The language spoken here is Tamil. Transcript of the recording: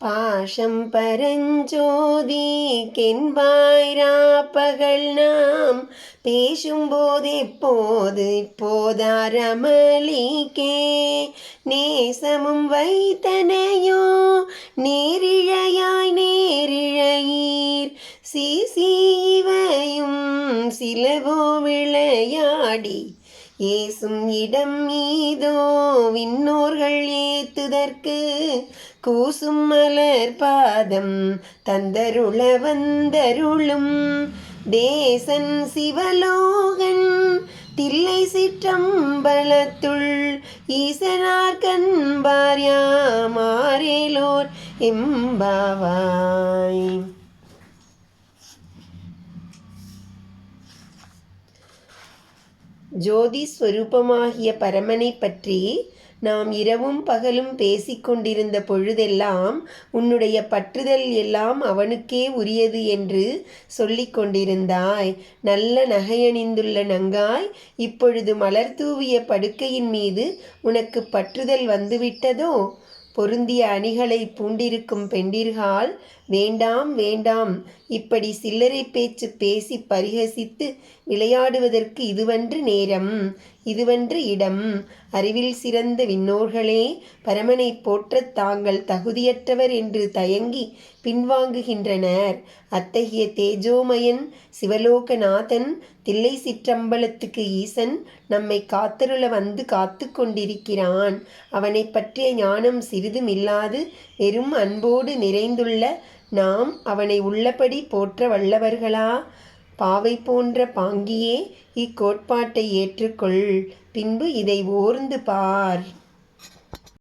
பாஷம் பரஞ்சோதி கென்பாய்ராப்பகல் நாம் பேசும்போது இப்போதாரமளிக்கே நேசமும் வைத்தனையோ நேரிழையாய் நேரிழையீர் சீசீவையும் சிலவோ விளையாடி ஏசும் இடம் மீதோ விண்ணோர்கள் ஏத்துதற்கு கூசும் மலர் பாதம் தந்தருள வந்தருளும் தேசன் சிவலோகன் தில்லை சிற்றம்பலத்துள் ஈசனார் கண்பார் யாமாரேலோர் எம்பாவாய். ஜோதி ஸ்வரூபமாகிய பரமனை பற்றி நாம் இரவும் பகலும் பேசிக்கொண்டிருந்த பொழுதெல்லாம் உன்னுடைய பற்றுதல் எல்லாம் அவனுக்கே உரியது என்று சொல்லிக் கொண்டிருந்தாய். நல்ல நகையணிந்துள்ள நங்காய், இப்பொழுது மலர் தூவிய படுக்கையின் மீது உனக்கு பற்றுதல் வந்துவிட்டதோ? பொருந்திய அணிகளை பூண்டிருக்கும் பெண்டிர்கால், வேண்டாம் வேண்டாம், இப்படி சில்லறை பேச்சு பேசி பரிகசித்து விளையாடுவதற்கு இதுவன்று நேரம், இதுவன்று இடம். அறிவில் சிறந்த விண்ணோர்களே, பரமனை போற்றத் தாங்கள் தகுதியற்றவர் என்று தயங்கி பின்வாங்குகின்றனர். அத்தகைய தேஜோமயன் சிவலோகநாதன் தில்லை சிற்றம்பலத்துக்கு ஈசன் நம்மை காத்தருள வந்து காத்து கொண்டிருக்கிறான். அவனை பற்றிய ஞானம் சிறிதும் இல்லாது வெறும் அன்போடு நிறைந்துள்ள நாம் அவனை உள்ளபடி போற்ற வல்லவர்களா? பாவை போன்ற பாங்கியே, இக்கோட்பாட்டை ஏற்றுக்கொள், பின்பு இதை ஓர்ந்து பார்.